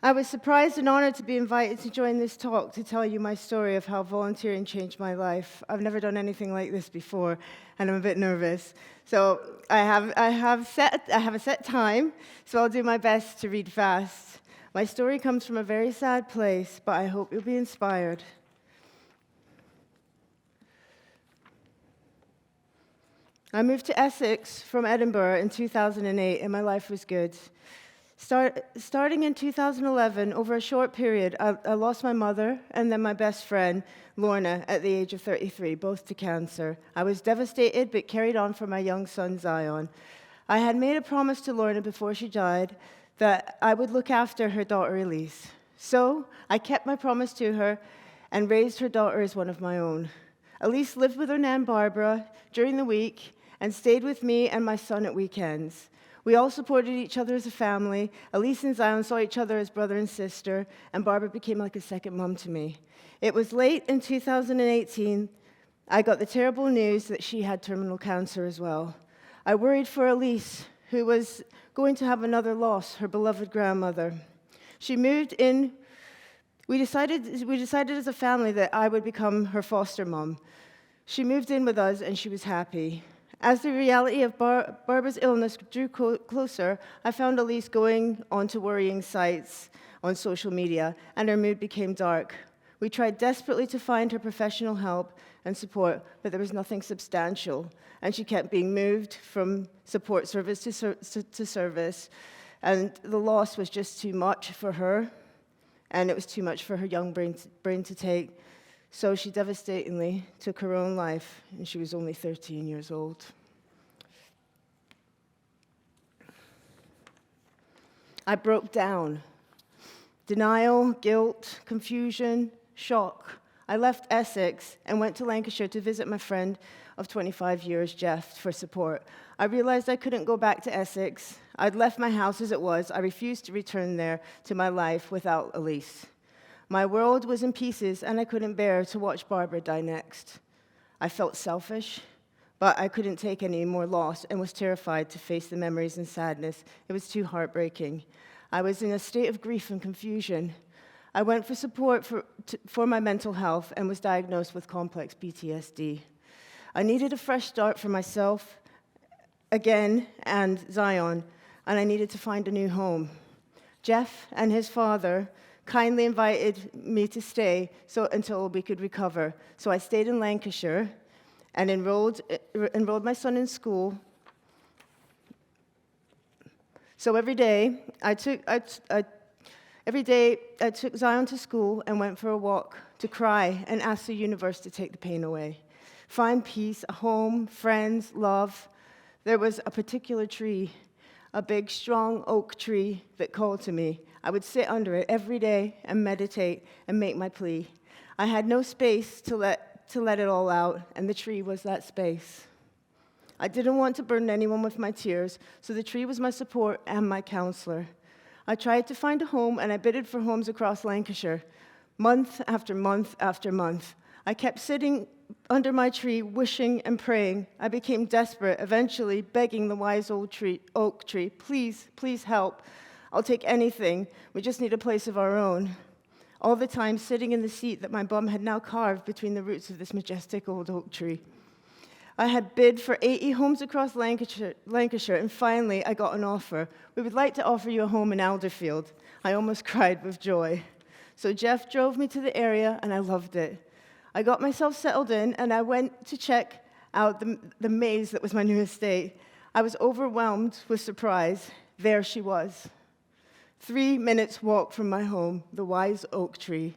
I was surprised and honored to be invited to join this talk to tell you my story of how volunteering changed my life. I've never done anything like this before, and I'm a bit nervous. So I have a set time, so I'll do my best to read fast. My story comes from a very sad place, but I hope you'll be inspired. I moved to Essex from Edinburgh in 2008, and my life was good. Starting in 2011, over a short period, I lost my mother and then my best friend, Lorna, at the age of 33, both to cancer. I was devastated, but carried on for my young son, Zion. I had made a promise to Lorna before she died that I would look after her daughter, Elise. So I kept my promise to her and raised her daughter as one of my own. Elise lived with her Nan Barbara during the week and stayed with me and my son at weekends. We all supported each other as a family. Elise and Zion saw each other as brother and sister, and Barbara became like a second mom to me. It was late in 2018, I got the terrible news that she had terminal cancer as well. I worried for Elise, who was going to have another loss, her beloved grandmother. She moved in. We decided as a family that I would become her foster mom. She moved in with us, and she was happy. As the reality of Barbara's illness drew closer, I found Elise going onto worrying sites on social media, and her mood became dark. We tried desperately to find her professional help and support, but there was nothing substantial, and she kept being moved from support service to service, and the loss was just too much for her, and it was too much for her young brain to take. So she devastatingly took her own life, and she was only 13 years old. I broke down. Denial, guilt, confusion, shock. I left Essex and went to Lancashire to visit my friend of 25 years, Jeff, for support. I realized I couldn't go back to Essex. I'd left my house as it was. I refused to return there to my life without Elise. My world was in pieces, and I couldn't bear to watch Barbara die next. I felt selfish, but I couldn't take any more loss and was terrified to face the memories and sadness. It was too heartbreaking. I was in a state of grief and confusion. I went for support for my mental health and was diagnosed with complex PTSD. I needed a fresh start for myself again and Zion, and I needed to find a new home. Jeff and his father kindly invited me to stay until we could recover. So I stayed in Lancashire and enrolled my son in school. So every day I took Zion to school and went for a walk to cry and ask the universe to take the pain away. Find peace, a home, friends, love. There was a particular tree, a big, strong oak tree that called to me. I would sit under it every day and meditate and make my plea. I had no space to let it all out, and the tree was that space. I didn't want to burden anyone with my tears, so the tree was my support and my counselor. I tried to find a home, and I bidded for homes across Lancashire, month after month after month. I kept sitting under my tree, wishing and praying. I became desperate, eventually begging the wise old oak tree, please, please help. I'll take anything. We just need a place of our own. All the time sitting in the seat that my bum had now carved between the roots of this majestic old oak tree. I had bid for 80 homes across Lancashire, and finally I got an offer. We would like to offer you a home in Alderfield. I almost cried with joy. So Jeff drove me to the area, and I loved it. I got myself settled in, and I went to check out the maze that was my new estate. I was overwhelmed with surprise. There she was. 3 minutes walk from my home, the wise oak tree,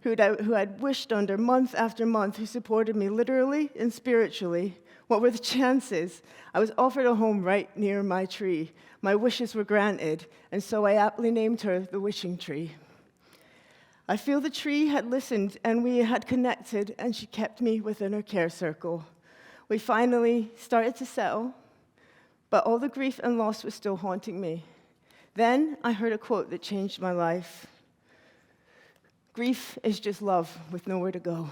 who I'd wished under month after month, who supported me literally and spiritually. What were the chances? I was offered a home right near my tree. My wishes were granted, and so I aptly named her the wishing tree. I feel the tree had listened, and we had connected, and she kept me within her care circle. We finally started to settle, but all the grief and loss was still haunting me. Then I heard a quote that changed my life. Grief is just love with nowhere to go.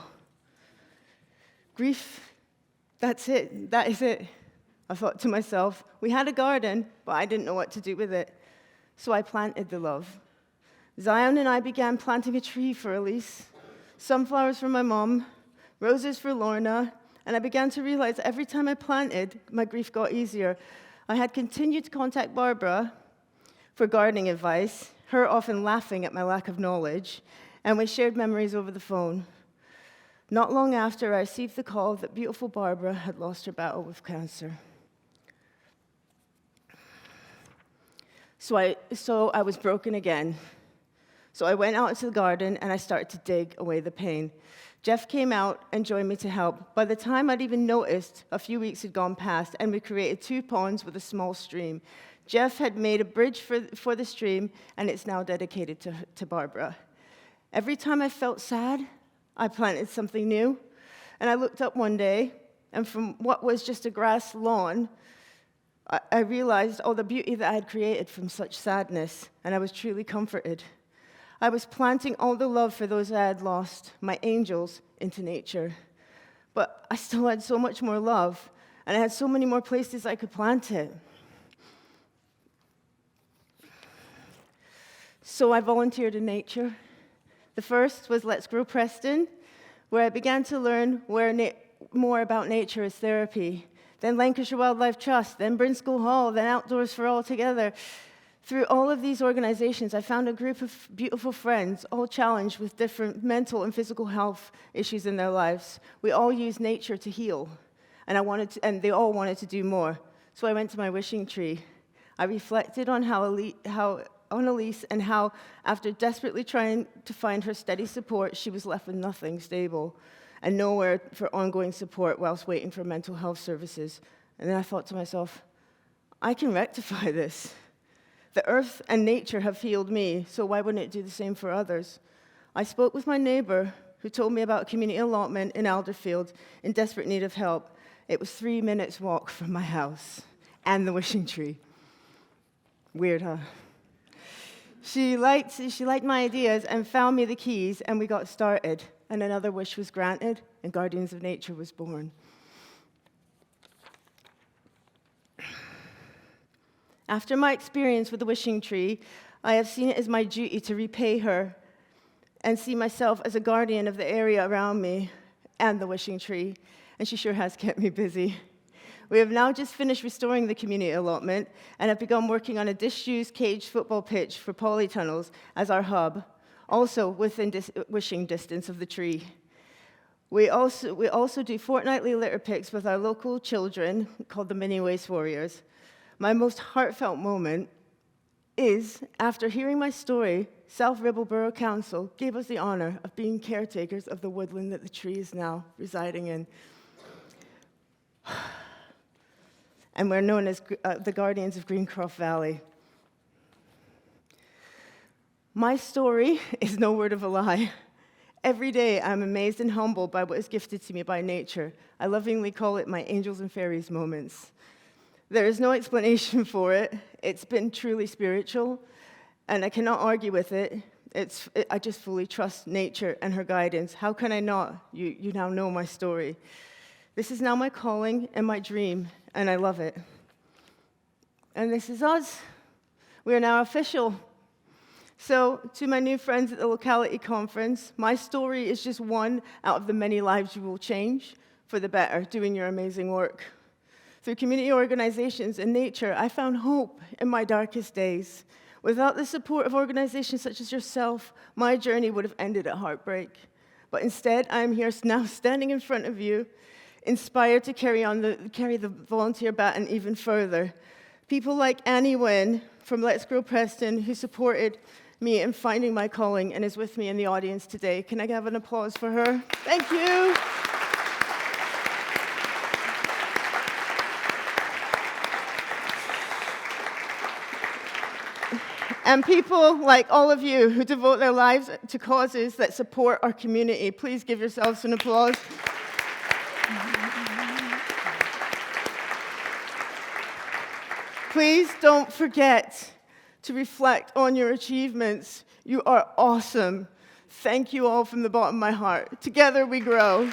Grief, that's it. That is it. I thought to myself, we had a garden, but I didn't know what to do with it. So I planted the love. Zion and I began planting a tree for Elise, sunflowers for my mom, roses for Lorna, and I began to realize every time I planted, my grief got easier. I had continued to contact Barbara for gardening advice, her often laughing at my lack of knowledge, and we shared memories over the phone. Not long after, I received the call that beautiful Barbara had lost her battle with cancer. So I was broken again. So I went out into the garden and I started to dig away the pain. Jeff came out and joined me to help. By the time I'd even noticed, a few weeks had gone past, and we created 2 ponds with a small stream. Jeff had made a bridge for the stream, and it's now dedicated to Barbara. Every time I felt sad, I planted something new. And I looked up one day, and from what was just a grass lawn, I realized all the beauty that I had created from such sadness, and I was truly comforted. I was planting all the love for those I had lost, my angels, into nature. But I still had so much more love, and I had so many more places I could plant it. So I volunteered in nature. The first was Let's Grow Preston, where I began to learn more about nature as therapy. Then Lancashire Wildlife Trust, then Brinscoll Hall, then Outdoors for All Together. Through all of these organizations, I found a group of beautiful friends, all challenged with different mental and physical health issues in their lives. We all use nature to heal, and they all wanted to do more. So I went to my wishing tree. I reflected on on Elise and how, after desperately trying to find her steady support, she was left with nothing stable and nowhere for ongoing support whilst waiting for mental health services. And then I thought to myself, I can rectify this. The earth and nature have healed me, so why wouldn't it do the same for others? I spoke with my neighbor, who told me about a community allotment in Alderfield in desperate need of help. It was 3 minutes walk from my house and the wishing tree. Weird, huh? She liked my ideas and found me the keys, and we got started. And another wish was granted, and Guardians of Nature was born. After my experience with the wishing tree, I have seen it as my duty to repay her and see myself as a guardian of the area around me and the wishing tree, and she sure has kept me busy. We have now just finished restoring the community allotment and have begun working on a disused caged football pitch for polytunnels as our hub, also within wishing distance of the tree. We also do fortnightly litter picks with our local children called the Mini Waste Warriors. My most heartfelt moment is, after hearing my story, South Ribble Borough Council gave us the honor of being caretakers of the woodland that the tree is now residing in. And we're known as the Guardians of Greencroft Valley. My story is no word of a lie. Every day, I'm amazed and humbled by what is gifted to me by nature. I lovingly call it my angels and fairies moments. There is no explanation for it. It's been truly spiritual, and I cannot argue with it. I just fully trust nature and her guidance. How can I not? You now know my story. This is now my calling and my dream, and I love it. And this is us. We are now official. So, to my new friends at the Locality conference, my story is just one out of the many lives you will change for the better doing your amazing work. Through community organizations and nature, I found hope in my darkest days. Without the support of organizations such as yourself, my journey would have ended at heartbreak. But instead, I am here now standing in front of you, inspired to carry the volunteer baton even further. People like Annie Wynn from Let's Grow Preston, who supported me in finding my calling and is with me in the audience today. Can I have an applause for her? Thank you. And people like all of you who devote their lives to causes that support our community. Please give yourselves an applause. Please don't forget to reflect on your achievements. You are awesome. Thank you all from the bottom of my heart. Together we grow.